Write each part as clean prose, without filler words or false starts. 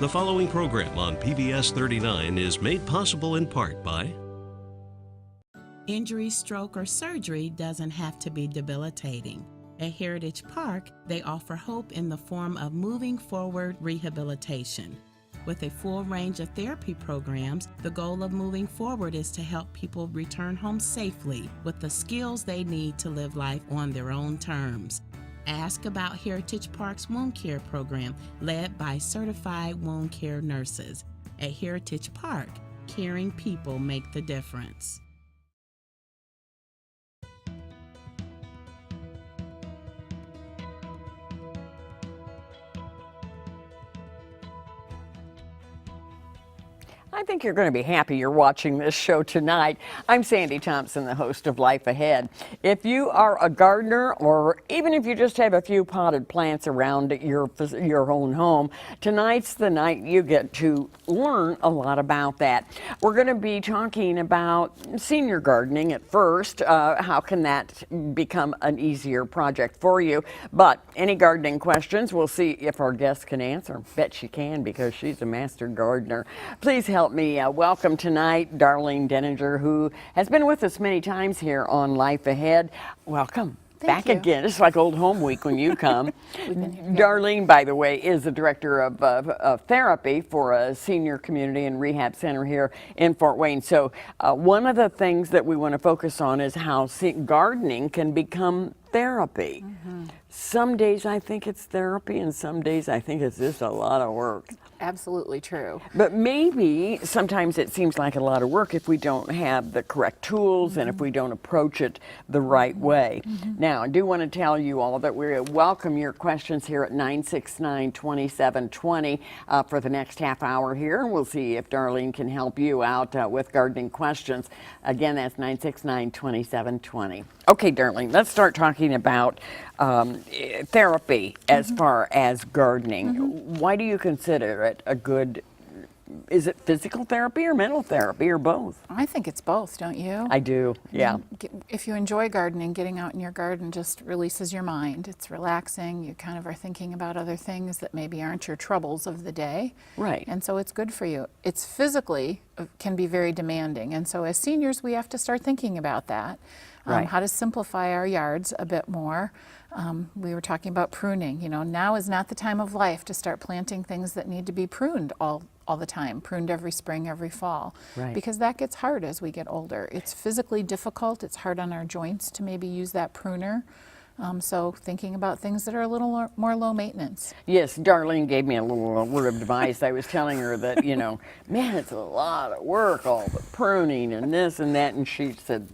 The following program on PBS 39 is made possible in part by Injury, stroke, or surgery doesn't have to be debilitating. At Heritage Park, they offer hope in the form of moving forward rehabilitation. With a full range of therapy programs, the goal of moving forward is to help people return home safely with the skills they need to live life on their own terms. Ask about Heritage Park's wound care program, led by certified wound care nurses. At Heritage Park, caring people make the difference. I think you're going to be happy you're watching this show tonight. I'm Sandy Thompson, the host of Life Ahead. If you are a gardener, or even if you just have a few potted plants around your own home, tonight's the night you get to learn a lot about that. We're going to be talking about senior gardening at first. How can that become an easier project for you? But any gardening questions, we'll see if our guest can answer. Bet she can, because she's a master gardener. Please help me welcome tonight Darlene Denninger, who has been with us many times here on Life Ahead. Welcome. Back again. It's like old home week when you come. Darlene, by the way, is the director of therapy for a senior community and rehab center here in Fort Wayne. So one of the things that we want to focus on is how gardening can become therapy. Mm-hmm. Some days I think it's therapy, and some days I think it's just a lot of work. Absolutely true. But maybe sometimes it seems like a lot of work if we don't have the correct tools, mm-hmm. and if we don't approach it the right way. Mm-hmm. Now, I do want to tell you all that we welcome your questions here at 969-2720 for the next half hour here. We'll see if Darlene can help you out with gardening questions. Again, that's 969-2720. Okay, Darlene, let's start talking about therapy as mm-hmm. far as gardening. Mm-hmm. Why do you consider it a good, is it physical therapy or mental therapy or both? I think it's both, don't you? I do, yeah. If you enjoy gardening, getting out in your garden just releases your mind. It's relaxing. You kind of are thinking about other things that maybe aren't your troubles of the day. Right. And so it's good for you. It's physically can be very demanding. And so as seniors, we have to start thinking about that. Right. How to simplify our yards a bit more. We were talking about pruning. You know, now is not the time of life to start planting things that need to be pruned all the time, pruned every spring, every fall, right. because that gets hard as we get older. It's physically difficult. It's hard on our joints to maybe use that pruner. So thinking about things that are a little more low maintenance. Yes, Darlene gave me a little word of advice. I was telling her that, you know, man, it's a lot of work, all the pruning and this and that, and she said,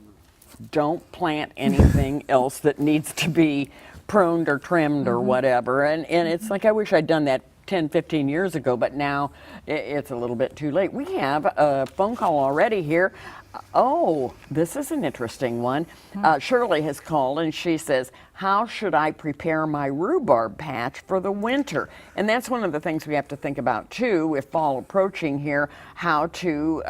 don't plant anything else that needs to be pruned or trimmed or whatever. And it's like, I wish I'd done that 10, 15 years ago, but now it's a little bit too late. We have a phone call already here. Oh, this is an interesting one. Shirley has called and she says, how should I prepare my rhubarb patch for the winter? And that's one of the things we have to think about too, with fall approaching here, how to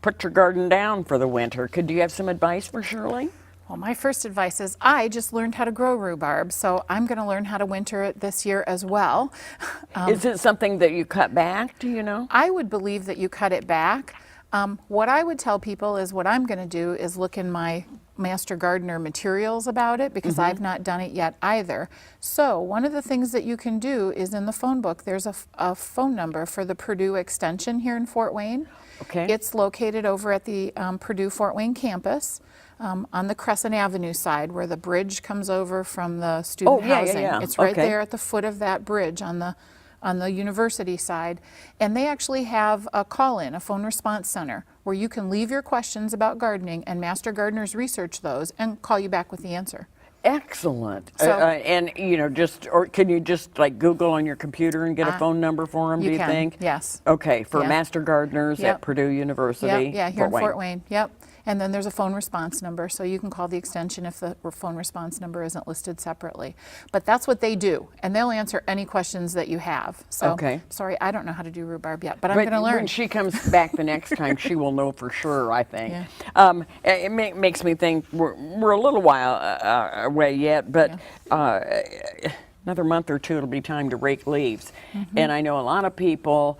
put your garden down for the winter. Could you have some advice for Shirley? Well, my first advice is I just learned how to grow rhubarb, so I'm going to learn how to winter it this year as well. Is it something that you cut back, do you know? I would believe that you cut it back. What I would tell people is what I'm going to do is look in my Master Gardener materials about it, because I've not done it yet either. So one of the things that you can do is in the phone book, there's a phone number for the Purdue Extension here in Fort Wayne. Okay. It's located over at the Purdue Fort Wayne campus on the Crescent Avenue side where the bridge comes over from the student housing. Yeah. It's right there at the foot of that bridge on the university side, and they actually have a call-in, a phone response center, where you can leave your questions about gardening, and Master Gardeners research those and call you back with the answer. Excellent. So, and you know, or can you just like Google on your computer and get a phone number for them? Do you think? Yes. Okay, for Master Gardeners at Purdue University. Yeah, here in Fort Wayne. Yep. And then there's a phone response number, so you can call the extension if the phone response number isn't listed separately. But that's what they do, and they'll answer any questions that you have. So, sorry, I don't know how to do rhubarb yet, but I'm going to learn. When she comes back the next time, she will know for sure, I think. Yeah. It makes me think we're a little while away yet, but another month or two, it'll be time to rake leaves. And I know a lot of people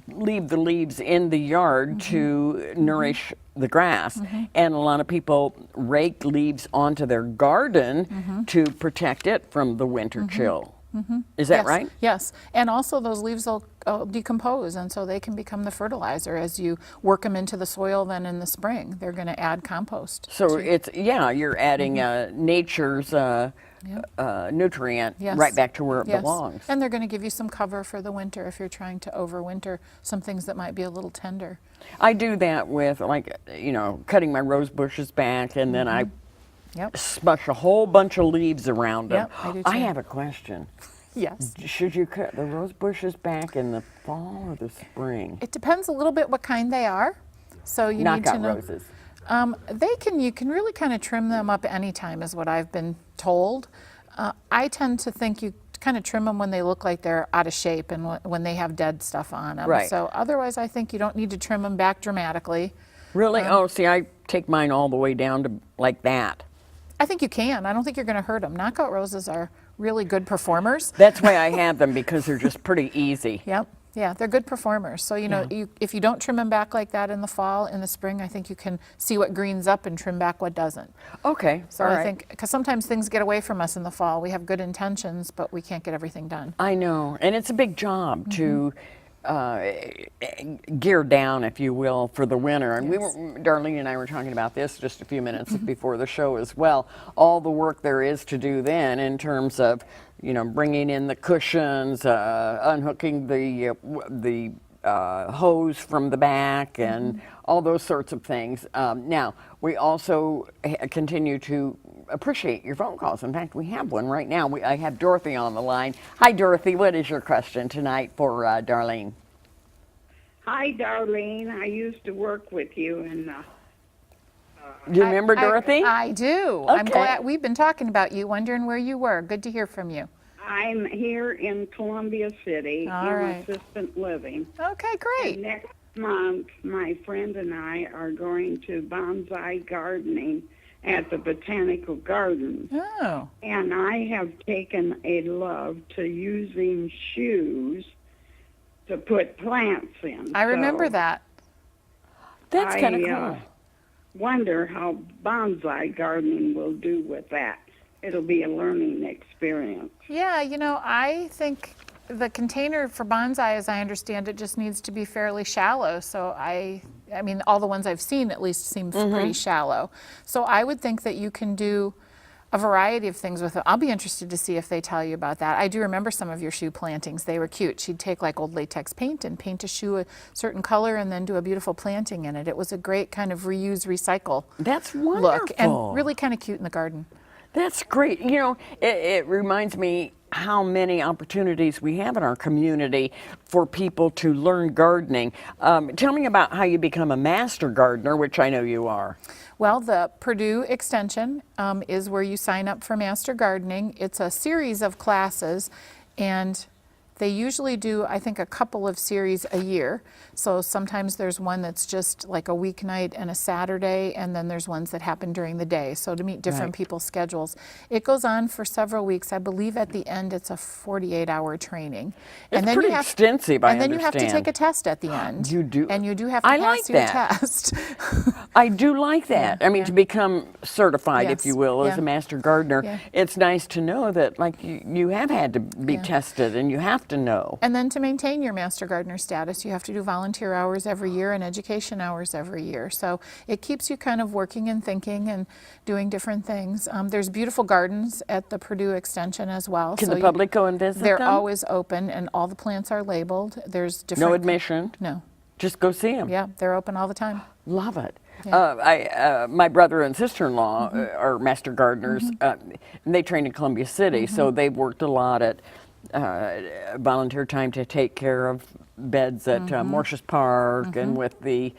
leave the leaves in the yard to nourish the grass, and a lot of people rake leaves onto their garden to protect it from the winter chill. Is that right? Yes, and also those leaves will decompose, and so they can become the fertilizer as you work them into the soil. Then in the spring, they're going to add compost. So it's, yeah, you're adding nature's nutrient Yes. right back to where it Yes. belongs. And they're going to give you some cover for the winter if you're trying to overwinter some things that might be a little tender. I do that with, like, you know, cutting my rose bushes back, and then I Yep. smush a whole bunch of leaves around them. Yep, I do I too. have a question. Yes. Should you cut the rose bushes back in the fall or the spring? It depends a little bit what kind they are. So you need to Knockout know. roses. You can really kind of trim them up anytime is what I've been told. I tend to think you kind of trim them when they look like they're out of shape and when they have dead stuff on them. Right. So otherwise I think you don't need to trim them back dramatically. Really? Oh, see, I take mine all the way down to like that. I think you can. I don't think you're going to hurt them. Knockout roses are really good performers. That's why I have them, because they're just pretty easy. Yep. Yeah, they're good performers. So, you know, if you don't trim them back like that in the fall, in the spring, I think you can see what greens up and trim back what doesn't. Okay, So all I right. think, because sometimes things get away from us in the fall. We have good intentions, but we can't get everything done. I know, and it's a big job to gear down, if you will, for the winter. And Darlene and I were talking about this just a few minutes before the show as well. All the work there is to do then in terms of, you know, bringing in the cushions, unhooking the hose from the back, and all those sorts of things. Now, we also continue to appreciate your phone calls. In fact, we have one right now. I have Dorothy on the line. Hi, Dorothy. What is your question tonight for Darlene? Hi, Darlene. I used to work with you, and Do you remember Dorothy? I do. I'm Okay. glad. We've been talking about you, wondering where you were. Good to hear from you. I'm here in Columbia City All in right. assistant living. Okay, great. Next month, my friend and I are going to bonsai gardening at the Botanical Gardens. Oh, And I have taken a love to using shoes to put plants in. I remember So that. That's kind of I, cool. wonder how bonsai gardening will do with that. It'll be a learning experience. Yeah, you know, I think the container for bonsai, as I understand it, just needs to be fairly shallow. So I mean, all the ones I've seen at least seem pretty shallow. So I would think that you can do a variety of things with it. I'll be interested to see if they tell you about that. I do remember some of your shoe plantings. They were cute. She'd take like old latex paint and paint a shoe a certain color and then do a beautiful planting in it. It was a great kind of reuse, recycle That's wonderful. look, and really kind of cute in the garden. That's great. You know, it reminds me how many opportunities we have in our community for people to learn gardening. Tell me about how you become a master gardener, which I know you are. Well, the Purdue Extension is where you sign up for Master Gardening. It's a series of classes, and they usually do, I think, a couple of series a year. So sometimes there's one that's just like a weeknight and a Saturday, and then there's ones that happen during the day. So to meet different Right. people's schedules. It goes on for several weeks. I believe at the end it's a 48-hour training. It's pretty extensive, I And then you have to understand. take a test at the end. You do? And you do have to I pass like your that. test. I do like that. Yeah, I mean, yeah. to become certified, if Yes, you will, as yeah. a master gardener, Yeah. it's nice to know that, like, you have had to be tested, and you have to know. And then to maintain your Master Gardener status, you have to do volunteer hours every year and education hours every year. So it keeps you kind of working and thinking and doing different things. There's beautiful gardens at the Purdue Extension as well. Can so the public go and visit They're them? always open, and all the plants are labeled. There's different. No admission? No. Just go see them. Yeah, they're open all the time. Love it. Yeah. My brother and sister-in-law are master gardeners, and they train in Columbia City, so they've worked a lot at volunteer time to take care of beds at Morses Park and with the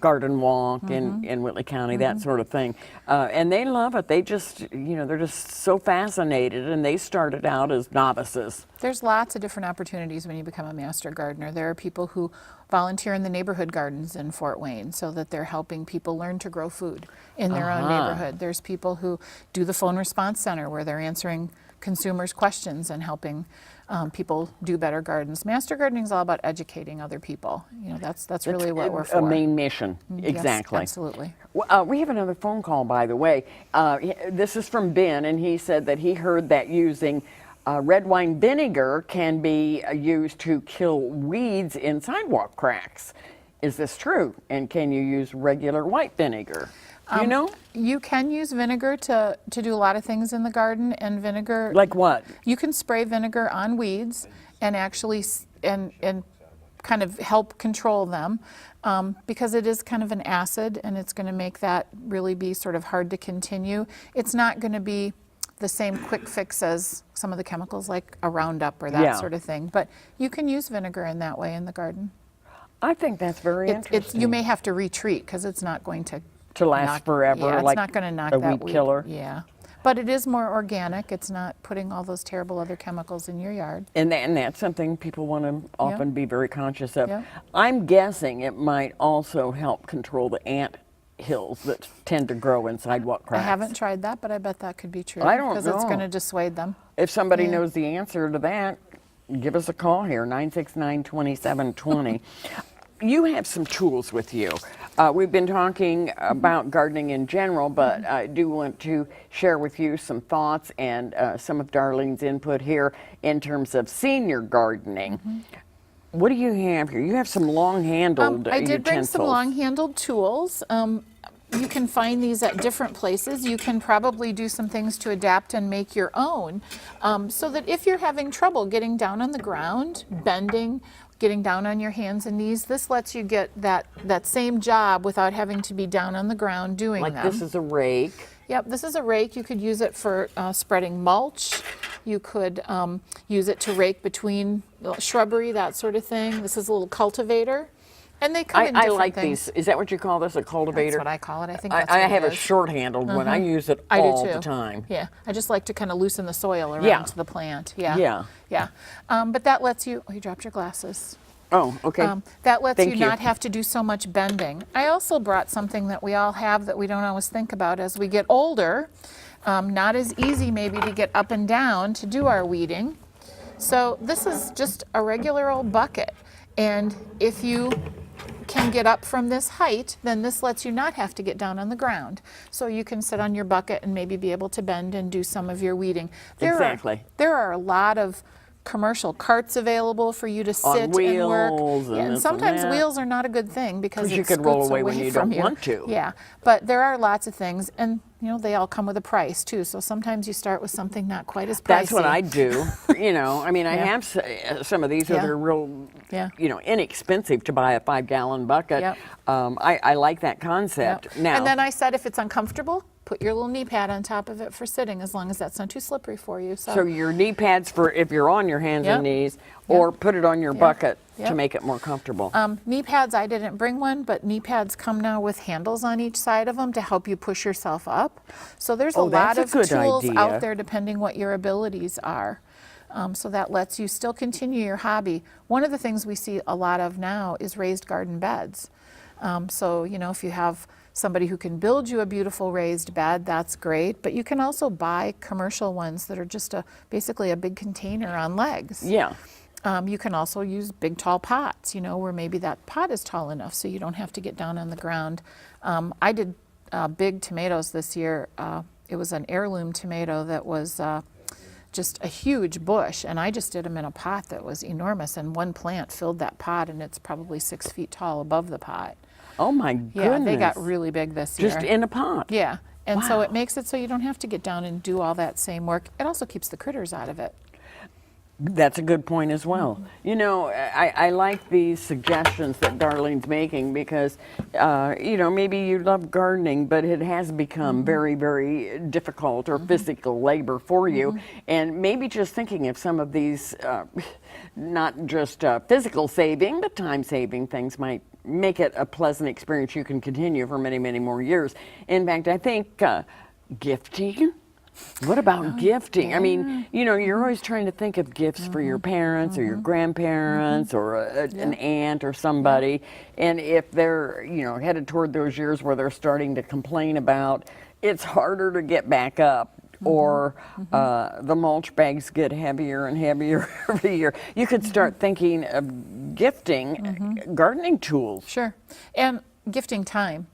garden walk in Whitley County, that sort of thing. And they love it. They just, you know, they're just so fascinated, and they started out as novices. There's lots of different opportunities when you become a master gardener. There are people who volunteer in the neighborhood gardens in Fort Wayne so that they're helping people learn to grow food in their own neighborhood. There's people who do the phone response center where they're answering consumers questions and helping people do better gardens. Master gardening is all about educating other people. You know, that's really what we're for. A main mission, exactly. Yes, absolutely. We have another phone call, by the way. This is from Ben, and he said that he heard that using red wine vinegar can be used to kill weeds in sidewalk cracks. Is this true? And can you use regular white vinegar? You know? You can use vinegar to do a lot of things in the garden, and vinegar. Like what? You can spray vinegar on weeds and actually and kind of help control them because it is kind of an acid, and it's going to make that really be sort of hard to continue. It's not going to be the same quick fix as some of the chemicals like a Roundup or that sort of thing, but you can use vinegar in that way in the garden. I think that's very interesting. You may have to retreat because it's not going to last forever, yeah, like it's not going to knock a that weed killer. Yeah, but it is more organic. It's not putting all those terrible other chemicals in your yard. And that's something people want to often be very conscious of. Yeah. I'm guessing it might also help control the ant hills that tend to grow in sidewalk cracks. I haven't tried that, but I bet that could be true. I don't because it's know. going to dissuade them. If somebody knows the answer to that, give us a call here, 969-2720. You have some tools with you. We've been talking about gardening in general, but I do want to share with you some thoughts and some of Darlene's input here in terms of senior gardening. What do you have here? You have some long-handled I did bring utensils. some long-handled tools. You can find these at different places. You can probably do some things to adapt and make your own so that if you're having trouble getting down on the ground, bending, getting down on your hands and knees, this lets you get that same job without having to be down on the ground doing them. Like this is a rake. Yep, this is a rake. You could use it for spreading mulch. You could use it to rake between shrubbery, that sort of thing. This is a little cultivator. And they come in different I like things. these. Is that what you call this, a cultivator? That's what I call it. I think that's I what have it a is. short-handled one. I use it I do all too. the time. Yeah, I just like to kind of loosen the soil around Yeah. to the plant. Yeah. Yeah. Yeah. But that lets you, oh, you dropped your glasses. Oh, okay. That lets Thank you you. not have to do so much bending. I also brought something that we all have that we don't always think about as we get older. Not as easy maybe to get up and down to do our weeding. So this is just a regular old bucket. And if you can get up from this height, then this lets you not have to get down on the ground. So you can sit on your bucket and maybe be able to bend and do some of your weeding. Exactly. There are a lot of commercial carts available for you to sit On and wheels work. and Yeah, this and and sometimes that. wheels are not a good thing because you it could roll scoots away when you from don't want to. Yeah, but there are lots of things, and you know they all come with a price too. So sometimes you start with something not quite as pricey. That's what I do. You know, I mean, I Yeah. have some of these that Yeah. are real, Yeah. you know, inexpensive to buy a 5-gallon bucket. Yep. I like that concept. Yep. Now, And then I said if it's uncomfortable, put your little knee pad on top of it for sitting, as long as that's not too slippery for you. so your knee pads for if you're on your hands Yep. and knees, or put it on your bucket Yep. to make it more comfortable. Knee pads, I didn't bring one, but knee pads come now with handles on each side of them to help you push yourself up. So there's a lot that's a of good tools idea. out there depending what your abilities are. So that lets you still continue your hobby. One of the things we see a lot of now is raised garden beds. So, you know, if you have somebody who can build you a beautiful raised bed, that's great. But you can also buy commercial ones that are just basically a big container on legs. Yeah. You can also use big tall pots, you know, where maybe that pot is tall enough so you don't have to get down on the ground. I did big tomatoes this year. It was an heirloom tomato that was just a huge bush, and I just did them in a pot that was enormous, and one plant filled that pot, and it's probably 6 feet tall above the pot. Oh my goodness. Yeah, they got really big this year. Just in a pot. Yeah, and so Wow. it makes it so you don't have to get down and do all that same work. It also keeps the critters out of it. That's a good point as well. You know, I like these suggestions that Darlene's making because, you know, maybe you love gardening, but it has become very, very difficult or physical labor for you. And maybe just thinking of some of these, not just physical saving, but time saving things might make it a pleasant experience you can continue for many, many more years. In fact, I think gifting. What about gifting? I mean, you know, you're always trying to think of gifts for your parents or your grandparents or an aunt or somebody. And if they're, you know, headed toward those years where they're starting to complain about it's harder to get back up, or the mulch bags get heavier and heavier every year. You could start thinking of gifting gardening tools. Sure. And gifting time.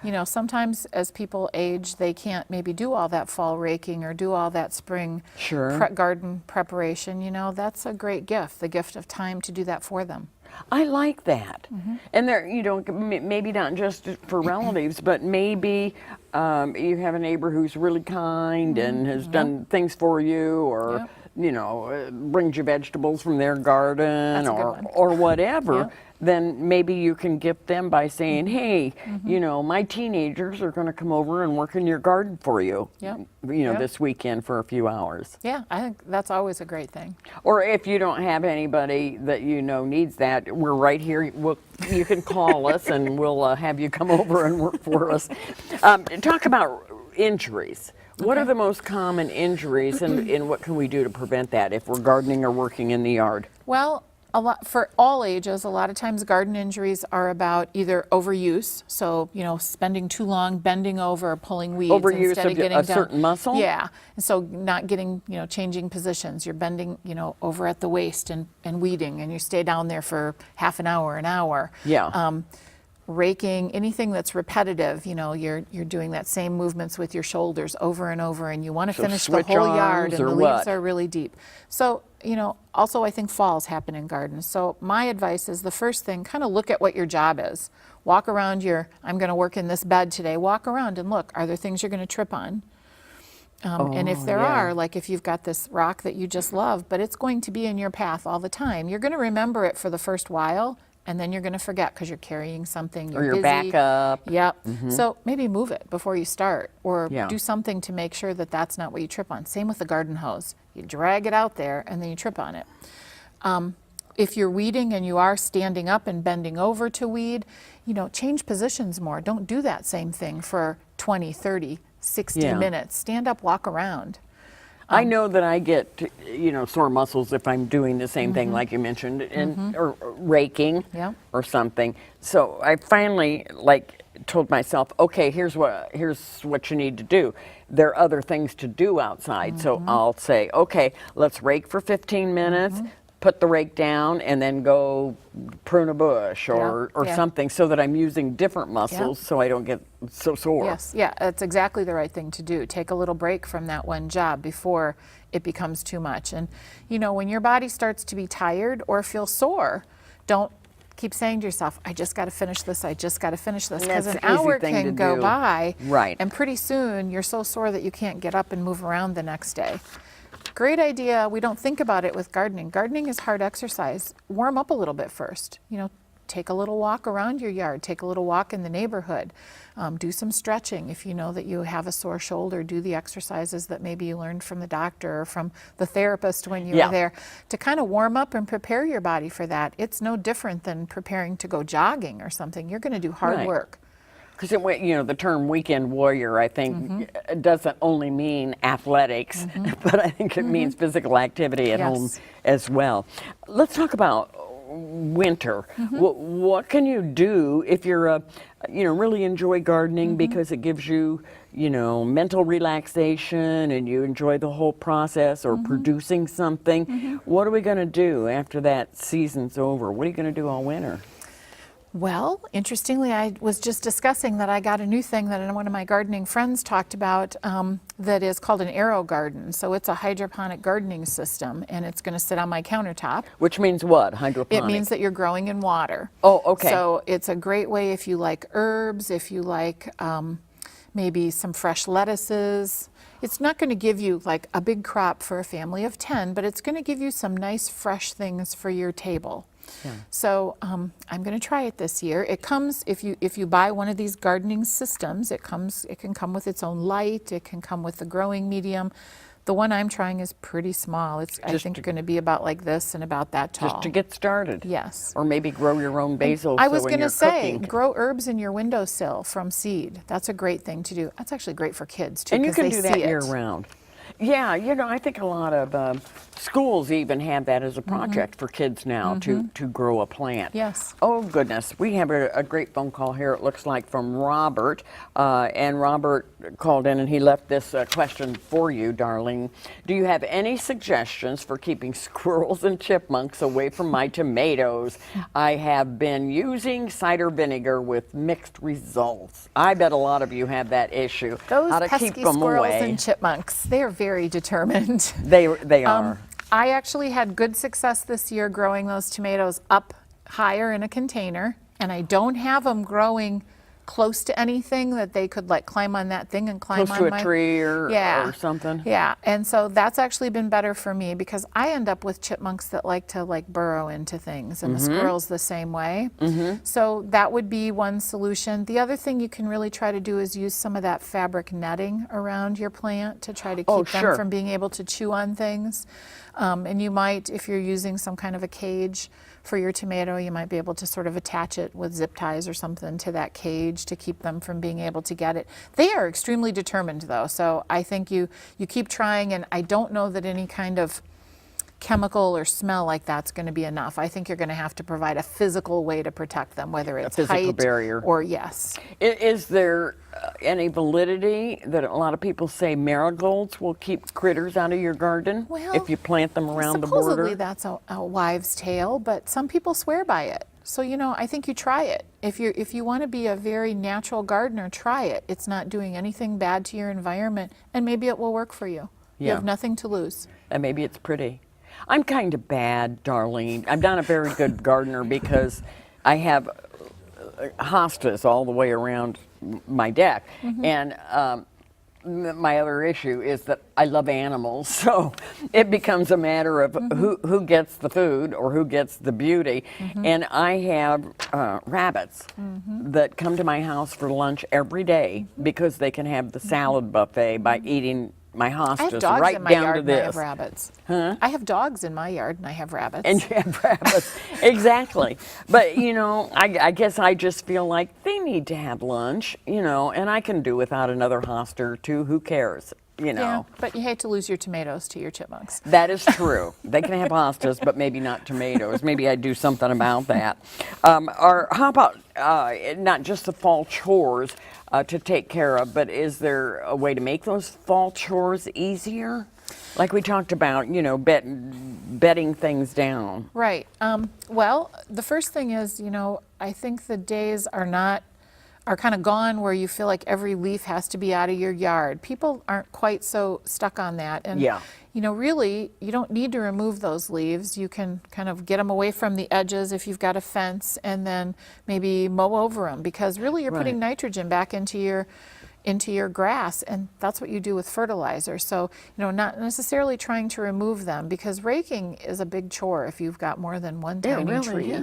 You know, sometimes as people age, they can't maybe do all that fall raking or do all that spring garden preparation. You know, that's a great gift, the gift of time to do that for them. I like that. And there, you know, maybe not just for relatives, but maybe you have a neighbor who's really kind and has done things for you, or you know, brings you vegetables from their garden, or whatever. Then maybe you can gift them by saying, hey, you know, my teenagers are going to come over and work in your garden for you, you know, this weekend for a few hours. Yeah, I think that's always a great thing. Or if you don't have anybody that you know needs that, we're right here. You can call us and we'll have you come over and work for us. Talk about injuries. What are the most common injuries, and what can we do to prevent that if we're gardening or working in the yard? Well, for all ages, a lot of times garden injuries are about either overuse, so, you know, spending too long bending over, pulling weeds Overuse instead of getting a down. certain muscle? Yeah, and so not getting, you know, changing positions. You're bending, you know, over at the waist and weeding, and you stay down there for half an hour, an hour. Yeah. Raking, anything that's repetitive, you know, you're doing that same movements with your shoulders over and over, and you want to finish the whole yard, and the leaves are really deep. So, you know, also I think falls happen in gardens. So my advice is, the first thing, kind of look at what your job is. Walk around I'm going to work in this bed today. Walk around and look, are there things you're going to trip on? And if there are, like if you've got this rock that you just love, but it's going to be in your path all the time, you're going to remember it for the first while, and then you're going to forget because you're carrying something, you're busy. Back up. Yep. So maybe move it before you start, or do something to make sure that that's not what you trip on. Same with the garden hose. You drag it out there and then you trip on it. If you're weeding and you are standing up and bending over to weed, you know, change positions more. Don't do that same thing for 20, 30, 60 minutes. Stand up, walk around. I know that I get, you know, sore muscles if I'm doing the same thing like you mentioned, and or raking or something. So I finally told myself, okay, here's what you need to do. There are other things to do outside. So I'll say, okay, let's rake for 15 minutes. Put the rake down and then go prune a bush or something, so that I'm using different muscles so I don't get so sore. Yes, yeah, that's exactly the right thing to do. Take a little break from that one job before it becomes too much. And you know, when your body starts to be tired or feel sore, don't keep saying to yourself, I just got to finish this, I just got to finish this, because an hour can go by and pretty soon you're so sore that you can't get up and move around the next day. Great idea. We don't think about it with gardening. Gardening is hard exercise. Warm up a little bit first. You know, take a little walk around your yard. Take a little walk in the neighborhood. Do some stretching. If you know that you have a sore shoulder, do the exercises that maybe you learned from the doctor or from the therapist when you were there, to kind of warm up and prepare your body for that. It's no different than preparing to go jogging or something. You're going to do hard work. Because, you know, the term weekend warrior, I think, doesn't only mean athletics, but I think it means physical activity at home as well. Let's talk about winter. What can you do if you're you know, really enjoy gardening because it gives you, you know, mental relaxation and you enjoy the whole process, or producing something? What are we going to do after that season's over? What are you going to do all winter? Well, interestingly, I was just discussing that I got a new thing that one of my gardening friends talked about, that is called an aero garden. So it's a hydroponic gardening system, and it's going to sit on my countertop. Which means what, hydroponic? It means that you're growing in water. Oh, okay. So it's a great way if you like herbs, if you like maybe some fresh lettuces. It's not going to give you like a big crop for a family of 10, but it's going to give you some nice fresh things for your table. So I'm going to try it this year. It comes, if you buy one of these gardening systems, it can come with its own light. It can come with the growing medium. The one I'm trying is pretty small. It's I think going to be about like this and about that tall. Just to get started. Yes. Or maybe grow your own basil. I was going to say, grow herbs in your windowsill from seed. That's a great thing to do. That's actually great for kids too. And you can do that year round. Yeah, you know, I think a lot of schools even have that as a project for kids now to grow a plant. Yes. Oh goodness, we have a great phone call here, it looks like, from Robert. And Robert called in and he left this question for you, Darlene. Do you have any suggestions for keeping squirrels and chipmunks away from my tomatoes? I have been using cider vinegar with mixed results. I bet a lot of you have that issue. Those How to pesky keep them squirrels away. and chipmunks, they are very determined. They are. I actually had good success this year growing those tomatoes up higher in a container, and I don't have them growing close to anything that they could like climb on that thing and climb Close on to a tree or something. Yeah, and so that's actually been better for me because I end up with chipmunks that like to like burrow into things, and the squirrels the same way. So that would be one solution. The other thing you can really try to do is use some of that fabric netting around your plant to try to keep them from being able to chew on things. And you might, if you're using some kind of a cage for your tomato, you might be able to sort of attach it with zip ties or something to that cage to keep them from being able to get it. They are extremely determined though, so I think you keep trying, and I don't know that any kind of chemical or smell like that's going to be enough. I think you're going to have to provide a physical way to protect them, whether it's physical height barrier. or yes. Is there any validity that a lot of people say marigolds will keep critters out of your garden if you plant them around the border? Supposedly that's a wives' tale, but some people swear by it. So, you know, I think you try it. If you want to be a very natural gardener, try it. It's not doing anything bad to your environment, and maybe it will work for you. You have nothing to lose. And maybe it's pretty. I'm kind of bad, Darlene. I'm not a very good gardener because I have hostas all the way around my deck. And my other issue is that I love animals, so it becomes a matter of who gets the food or who gets the beauty. And I have rabbits that come to my house for lunch every day because they can have the salad buffet by eating my hostas. I have dogs right in my down yard to and I this. have rabbits. Huh? I have dogs in my yard and I have rabbits. And you have rabbits, exactly. But you know, I guess I just feel like they need to have lunch, you know, and I can do without another hosta or two. Who cares, you know? Yeah, but you hate to lose your tomatoes to your chipmunks. That is true. They can have hostas, but maybe not tomatoes. Maybe I'd do something about that. Or how about not just the fall chores to take care of, but is there a way to make those fall chores easier? Like we talked about, you know, bedding things down. Right. Well, the first thing is, you know, I think the days are kind of gone where you feel like every leaf has to be out of your yard. People aren't quite so stuck on that. And, you know, really, you don't need to remove those leaves. You can kind of get them away from the edges if you've got a fence and then maybe mow over them, because really you're putting nitrogen back into your grass, and that's what you do with fertilizer. So, you know, not necessarily trying to remove them, because raking is a big chore if you've got more than one tiny tree.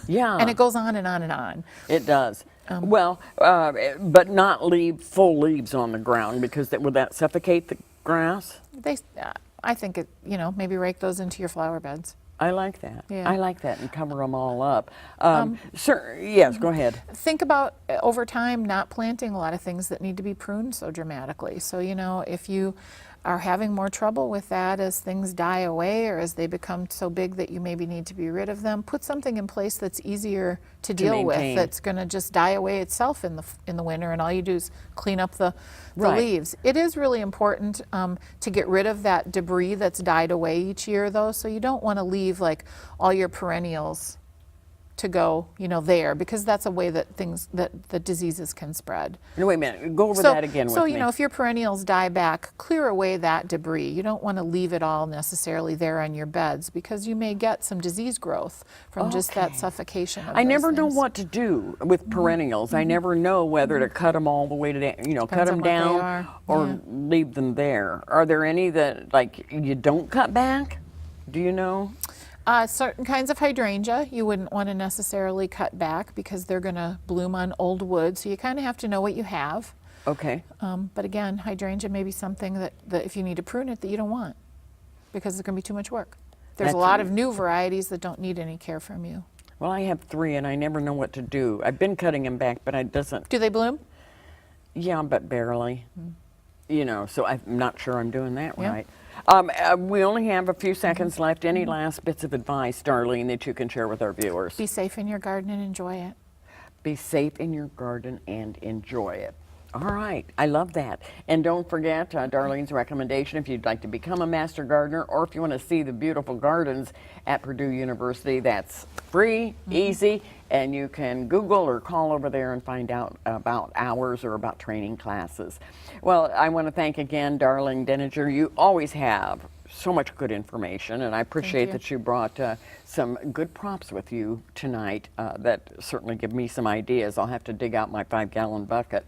Yeah. And it goes on and on and on. It does. Well, but not leave full leaves on the ground, because would that suffocate the grass? I think it, you know, maybe rake those into your flower beds. I like that. Yeah. I like that, and cover them all up. Sir, yes, go ahead. Think about over time not planting a lot of things that need to be pruned so dramatically. So, you know, if you are having more trouble with that as things die away or as they become so big that you maybe need to be rid of them, put something in place that's easier to deal with, that's going to just die away itself in the winter, and all you do is clean up the leaves. It is really important to get rid of that debris that's died away each year, though, so you don't want to leave like all your perennials to go, you know, there, because that's a way that the diseases can spread. No, wait a minute, go over that again with me. So, you know, if your perennials die back, clear away that debris. You don't want to leave it all necessarily there on your beds, because you may get some disease growth from just that suffocation of I never those know things. what to do with perennials. I never know whether to cut them all the way to, you know, cut Depends them on what they down are. or leave them there. Are there any that, like, you don't cut back? Do you know? Certain kinds of hydrangea you wouldn't want to necessarily cut back, because they're going to bloom on old wood, so you kind of have to know what you have. Okay. But again, hydrangea may be something that if you need to prune it, that you don't want, because it's going to be too much work. There's a lot of new varieties that don't need any care from you. Well, I have 3 and I never know what to do. I've been cutting them back, but it doesn't. Do they bloom? Yeah, but barely. You know, so I'm not sure I'm doing that Yeah. right. We only have a few seconds left. Any last bits of advice, Darlene, that you can share with our viewers? Be safe in your garden and enjoy it. Be safe in your garden and enjoy it. All right, I love that. And don't forget Darlene's recommendation if you'd like to become a master gardener or if you want to see the beautiful gardens at Purdue University. That's free, easy, and you can Google or call over there and find out about hours or about training classes. Well, I want to thank again Darlene Denninger. You always have so much good information, and I appreciate that you brought some good props with you tonight that certainly give me some ideas. I'll have to dig out my 5-gallon bucket.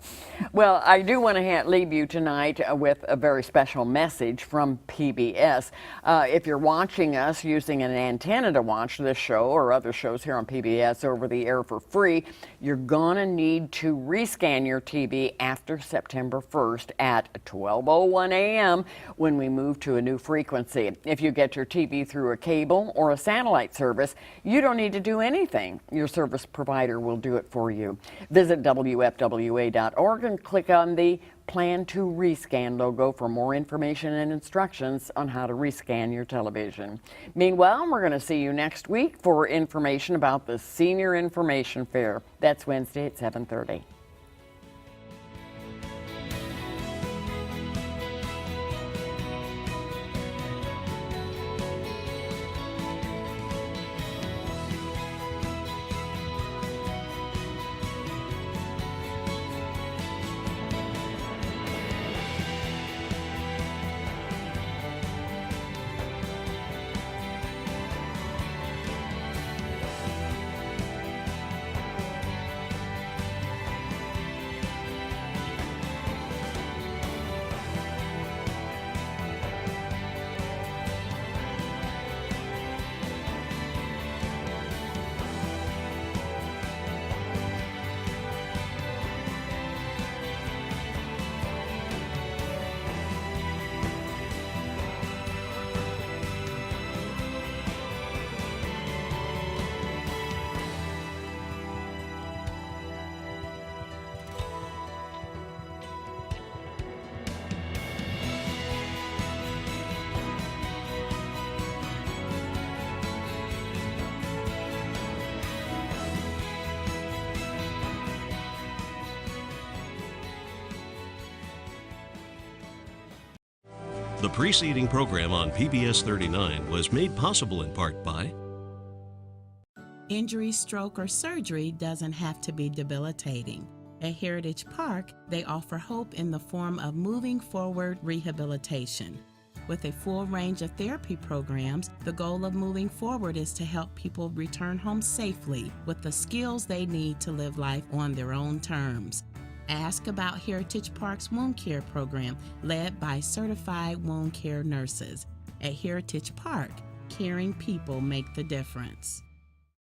Well, I do want to leave you tonight with a very special message from PBS. If you're watching us using an antenna to watch this show or other shows here on PBS over the air for free, you're going to need to rescan your TV after September 1st at 12:01 a.m. when we move to a new frequency. If you get your TV through a cable or a satellite service, you don't need to do anything. Your service provider will do it for you. Visit WFWA.org and click on the Plan to Rescan logo for more information and instructions on how to rescan your television. Meanwhile, we're going to see you next week for information about the Senior Information Fair. That's Wednesday at 7:30. The preceding program on PBS 39 was made possible in part by Injury, stroke, or surgery doesn't have to be debilitating. At Heritage Park, they offer hope in the form of moving forward rehabilitation. With a full range of therapy programs, the goal of moving forward is to help people return home safely with the skills they need to live life on their own terms. Ask about Heritage Park's wound care program, led by certified wound care nurses. At Heritage Park, caring people make the difference.